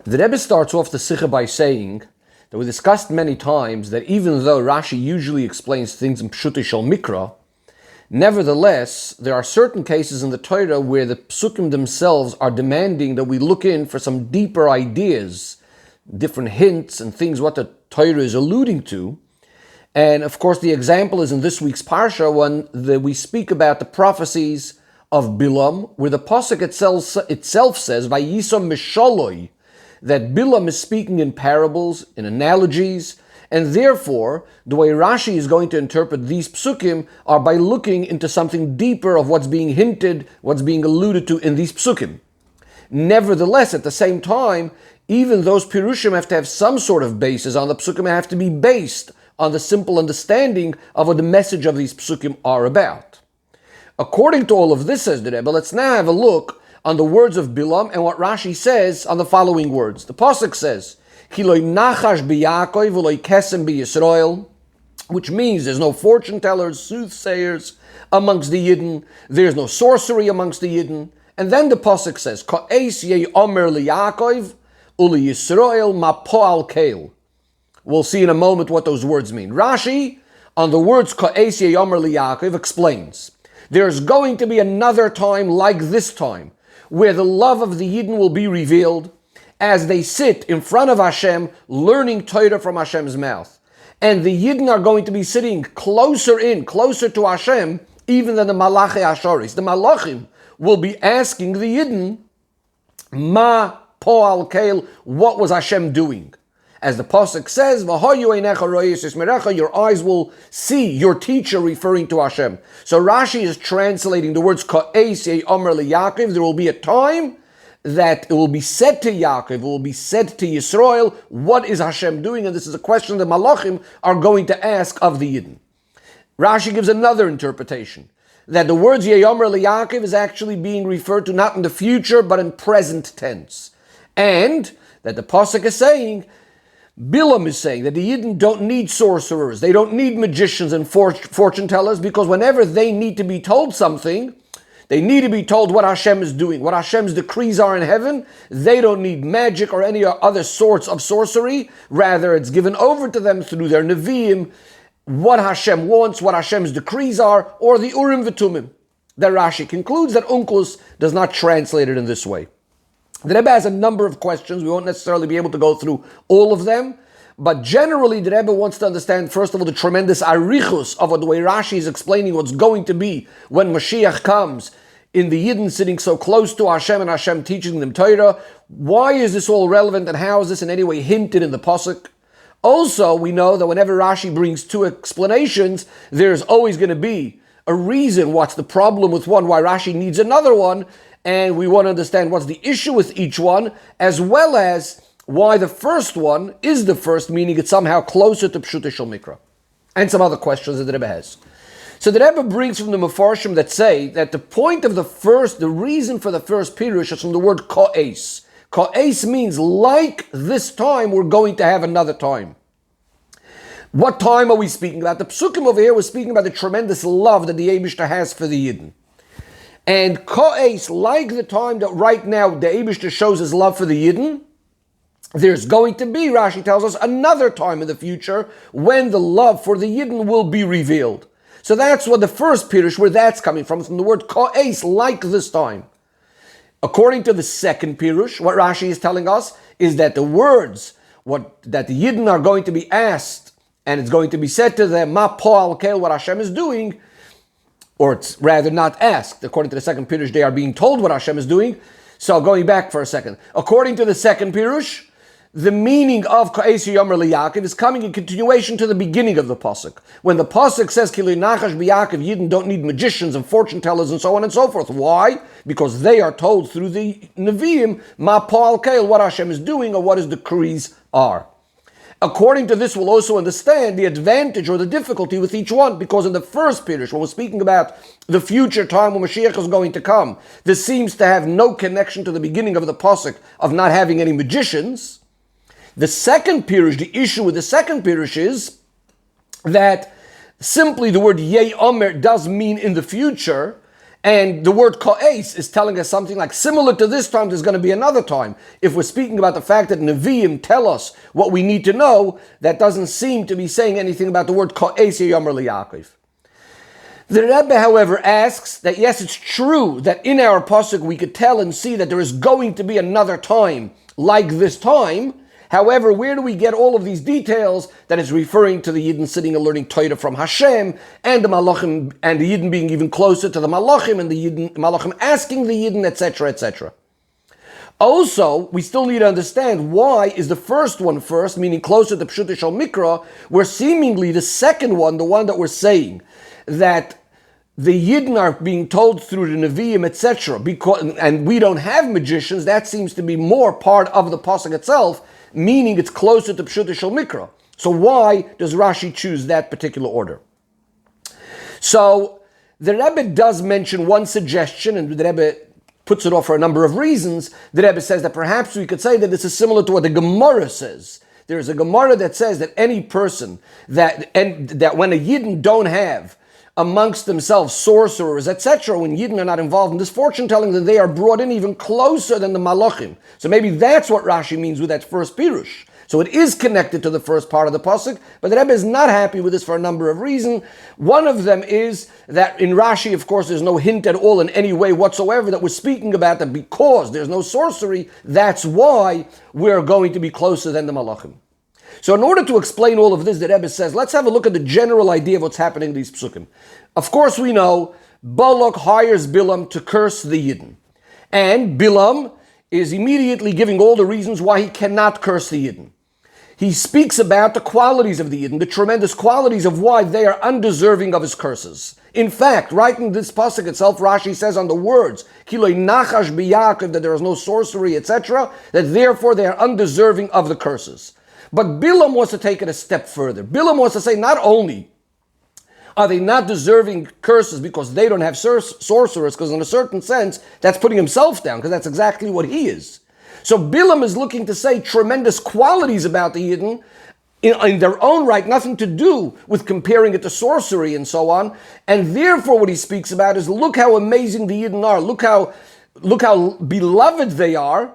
The Rebbe starts off the Sikha by saying that we discussed many times that even though Rashi usually explains things in Pshutei Shel Mikra, nevertheless, there are certain cases in the Torah where the psukim themselves are demanding that we look in for some deeper ideas, different hints and things what the Torah is alluding to. And of course, the example is in this week's Parsha when we speak about the prophecies of Bilam, where the pasuk itself says, "Vayisom mishaloi," that Bilam is speaking in parables, in analogies, and therefore, the way Rashi is going to interpret these psukim are by looking into something deeper of what's being hinted, what's being alluded to in these psukim. Nevertheless, at the same time, even those pirushim have to have some sort of basis on the psukim, have to be based on the simple understanding of what the message of these psukim are about. According to all of this, says the Rebbe, let's now have a look on the words of Bilam and what Rashi says on the following words. The pasuk says, "Ki lo nachash b'Yaakov v'lo kesem b'Yisrael," which means there's no fortune tellers, soothsayers amongst the Yidden, there's no sorcery amongst the Yidden. And then the pasuk says, "Ka'es yei omer liYaakov uli Yisrael ma po'al keil." We'll see in a moment what those words mean. Rashi, on the words "Ka'es yei omer liYaakov," explains, there's going to be another time like this time, where the love of the Yidden will be revealed as they sit in front of Hashem, learning Torah from Hashem's mouth. And the Yidden are going to be sitting closer to Hashem, even than the Malachei Ashoris. The Malachim will be asking the Yidden, Ma po'al keil, what was Hashem doing? As the pasuk says, your eyes will see your teacher, referring to Hashem. So Rashi is translating the words Ka'es yei omer liYaakov. There will be a time that it will be said to Yaakov, it will be said to Yisrael, what is Hashem doing? And this is a question the Malachim are going to ask of the Yidden. Rashi gives another interpretation, that the words yei omer liYaakov is actually being referred to not in the future, but in present tense. And that the pasuk is saying, Bilam is saying that the Yidden don't need sorcerers, they don't need magicians and fortune tellers, because whenever they need to be told something, they need to be told what Hashem is doing, what Hashem's decrees are in heaven. They don't need magic or any other sorts of sorcery. Rather, it's given over to them through their Nevi'im, what Hashem wants, what Hashem's decrees are, or the Urim V'Tumim. That Rashi concludes that Onkelos does not translate it in this way. The Rebbe has a number of questions. We won't necessarily be able to go through all of them. But generally, the Rebbe wants to understand, first of all, the tremendous arichus of the way Rashi is explaining what's going to be when Mashiach comes, in the Yidden sitting so close to Hashem and Hashem teaching them Torah. Why is this all relevant, and how is this in any way hinted in the pasuk? Also, we know that whenever Rashi brings two explanations, there's always going to be a reason. What's the problem with one? Why Rashi needs another one? And we want to understand what's the issue with each one, as well as why the first one is the first, meaning it's somehow closer to Pshutei Shel Mikra. And some other questions that the Rebbe has. So the Rebbe brings from the Mefarshim that say that the point of the reason for the first Pirush is from the word Ka'es. Ka'es means like this time, we're going to have another time. What time are we speaking about? The Psukim over here was speaking about the tremendous love that the Eibishter has for the Yidden. And Ka'es, like the time that right now the Eibishter shows his love for the Yidden, there's going to be, Rashi tells us, another time in the future when the love for the Yidden will be revealed. So that's what the first Pirush, where that's coming from the word Ka'es, like this time. According to the second Pirush, what Rashi is telling us is that the words that the Yidden are going to be asked, and it's going to be said to them, Ma po'al keil, what Hashem is doing, or it's rather not asked. According to the second Pirush, they are being told what Hashem is doing. So going back for a second. According to the second Pirush, the meaning of Ka'es yei omer liYaakov is coming in continuation to the beginning of the pasuk. When the pasuk says, Ki lo nachash b'Yaakov, Yidden don't need magicians and fortune tellers and so on and so forth. Why? Because they are told through the Nevi'im, Ma po'al keil, what Hashem is doing or what his decrees are. According to this, we'll also understand the advantage or the difficulty with each one, because in the first Pirush, when we're speaking about the future time when Mashiach is going to come, this seems to have no connection to the beginning of the pasuk of not having any magicians. The second Pirush, the issue with the second Pirush is that simply the word Yei Omer does mean in the future, And the word ko'es is telling us something like similar to this time, there's going to be another time. If we're speaking about the fact that Nevi'im tell us what we need to know, that doesn't seem to be saying anything about the word ko'es yomer liYaakov. The Rebbe, however, asks that yes, it's true that in our pasuk we could tell and see that there is going to be another time like this time. However, where do we get all of these details that is referring to the Yidden sitting and learning Torah from Hashem, and the Malachim, and the Yidden being even closer to the Malachim, and the Malachim asking the Yidden, etc., etc. Also, we still need to understand why is the first one first, meaning closer to Pshuta Shal Mikra, where seemingly the second one, the one that we're saying, that the Yidden are being told through the Nevi'im, etc., and we don't have magicians, that seems to be more part of the pasuk itself, meaning it's closer to Pshuta Shal Mikra. So why does Rashi choose that particular order? So the Rebbe does mention one suggestion, and the Rebbe puts it off for a number of reasons. The Rebbe says that perhaps we could say that this is similar to what the Gemara says. There is a Gemara that says that any person that when a Yidden don't have amongst themselves sorcerers, etc., when Yidden are not involved in this fortune telling, that they are brought in even closer than the Malachim. So maybe that's what Rashi means with that first Pirush. So it is connected to the first part of the pasuk, but the Rebbe is not happy with this for a number of reasons. One of them is that in Rashi, of course, there's no hint at all in any way whatsoever that we're speaking about that because there's no sorcery, that's why we're going to be closer than the Malachim. So in order to explain all of this, the Rebbe says, let's have a look at the general idea of what's happening in these psukim. Of course, we know Bolok hires Bilam to curse the Yidden. And Bilam is immediately giving all the reasons why he cannot curse the Yidden. He speaks about the qualities of the Yidden, the tremendous qualities of why they are undeserving of his curses. In fact, right in this pasuk itself, Rashi says on the words, Kiloi nachash b'Yaakov, that there is no sorcery, etc., that therefore they are undeserving of the curses. But Bilam wants to take it a step further. Bilam wants to say not only are they not deserving curses because they don't have sorcerers, because in a certain sense, that's putting himself down, because that's exactly what he is. So Bilam is looking to say tremendous qualities about the Yidden in their own right, nothing to do with comparing it to sorcery and so on. And therefore what he speaks about is look how amazing the Yidden are, look how beloved they are.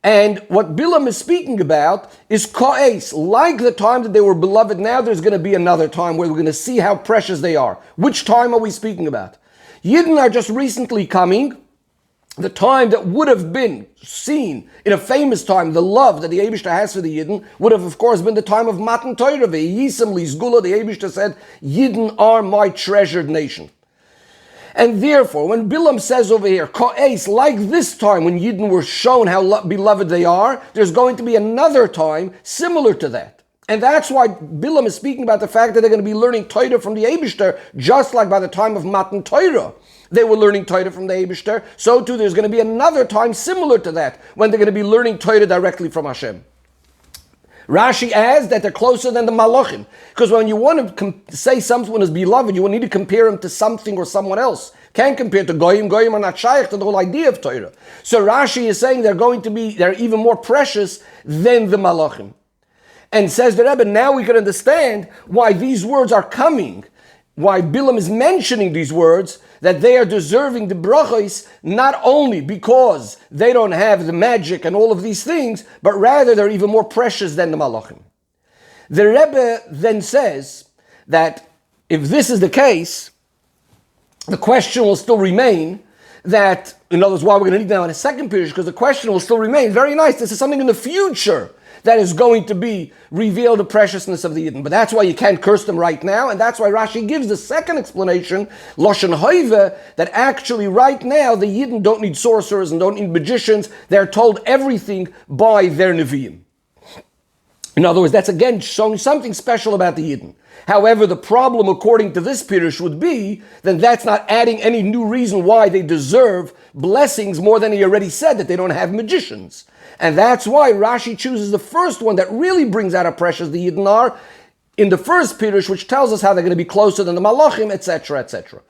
And what Bilam is speaking about is ko'es. Like the time that they were beloved, now there's going to be another time where we're going to see how precious they are. Which time are we speaking about? Yidden are just recently coming. The time that would have been seen in a famous time, the love that the Eibishter has for the Yidden, would have, of course, been the time of Matan Torah. V'yisem lizgula, the Eibishter said, Yidden are my treasured nation. And therefore, when Bilam says over here, ko'es, like this time when Yidden were shown how beloved they are, there's going to be another time similar to that. And that's why Bilam is speaking about the fact that they're going to be learning Torah from the Eibishter, just like by the time of Matan Torah they were learning Torah from the Eibishter, so too there's going to be another time similar to that, when they're going to be learning Torah directly from Hashem. Rashi adds that they're closer than the Malachim, because when you want to say someone is beloved, you will need to compare him to something or someone else. Can't compare to Goyim. Goyim are not shaykh to the whole idea of Torah. So Rashi is saying they're even more precious than the Malachim. And says the Rebbe, now we can understand why these words are coming, why Bilam is mentioning these words, that they are deserving the brachos, not only because they don't have the magic and all of these things, but rather they're even more precious than the Malachim. The Rebbe then says that if this is the case, the question will still remain that, in other words, why we're going to need now in a second period, because the question will still remain, very nice, this is something in the future that is going to be revealed, the preciousness of the Yidden. But that's why you can't curse them right now, and that's why Rashi gives the second explanation, Lashon Hoive, that actually right now the Yidden don't need sorcerers and don't need magicians, they're told everything by their Nevi'im. In other words, that's again showing something special about the Yidden. However, the problem, according to this Pirush, would be that that's not adding any new reason why they deserve blessings more than he already said, that they don't have magicians. And that's why Rashi chooses the first one that really brings out how precious the Yidden are in the first Pirush, which tells us how they're going to be closer than the Malachim, etc., etc.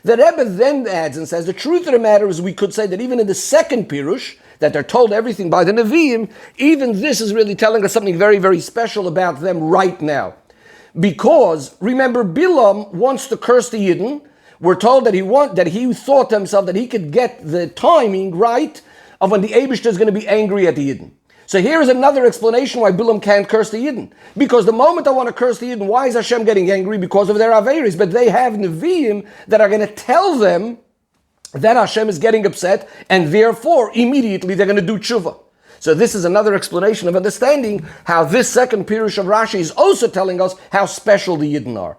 The Rebbe then adds and says, the truth of the matter is we could say that even in the second Pirush, that they're told everything by the Nevi'im, even this is really telling us something very, very special about them right now. Because, remember, Bilam wants to curse the Yidden. we're told that he thought to himself that he could get the timing right of when the Eibishter is going to be angry at the Yidden. So here is another explanation why Bilam can't curse the Yidden. Because the moment I want to curse the Yidden, why is Hashem getting angry? Because of their Averis. But they have Nevi'im that are going to tell them that Hashem is getting upset, and therefore immediately they're going to do tshuva. So this is another explanation of understanding how this second Pirush of Rashi is also telling us how special the Yidden are.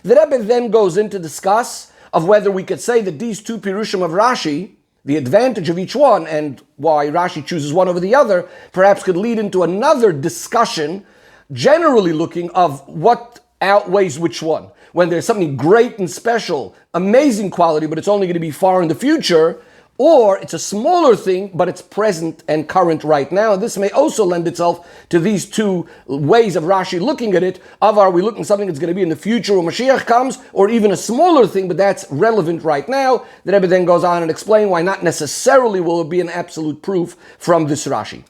The Rebbe then goes in to discuss of whether we could say that these two Pirushim of Rashi, the advantage of each one and why Rashi chooses one over the other, perhaps could lead into another discussion, generally looking of what outweighs which one. When there's something great and special, amazing quality, but it's only going to be far in the future, or it's a smaller thing, but it's present and current right now. This may also lend itself to these two ways of Rashi looking at it, of are we looking at something that's going to be in the future when Mashiach comes, or even a smaller thing, but that's relevant right now. The Rebbe then goes on and explains why not necessarily will it be an absolute proof from this Rashi.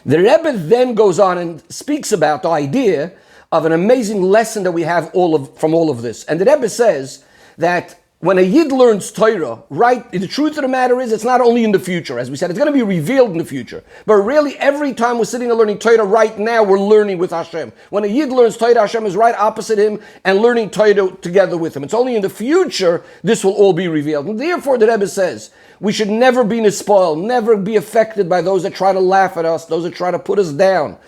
The Rebbe then goes on and speaks about the idea of an amazing lesson that we have from all of this. And the Rebbe says that when a Yid learns Torah, right, the truth of the matter is it's not only in the future. As we said, it's going to be revealed in the future. But really, every time we're sitting and learning Torah right now, we're learning with Hashem. When a Yid learns Torah, Hashem is right opposite him and learning Torah together with him. It's only in the future this will all be revealed. And therefore, the Rebbe says, we should never be nispoiled, never be affected by those that try to laugh at us, those that try to put us down.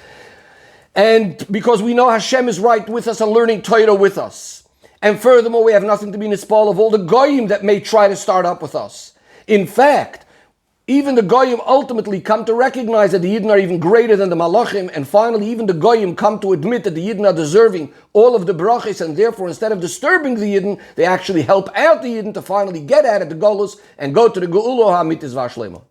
And because we know Hashem is right with us and learning Torah with us. And furthermore, we have nothing to be nispal of all the goyim that may try to start up with us. In fact, even the goyim ultimately come to recognize that the Yidden are even greater than the malachim, and finally even the goyim come to admit that the Yidden are deserving all of the brachis, and therefore instead of disturbing the Yidden, they actually help out the Yidden to finally get out of the golus and go to the geula ha'amitis v'ashlema.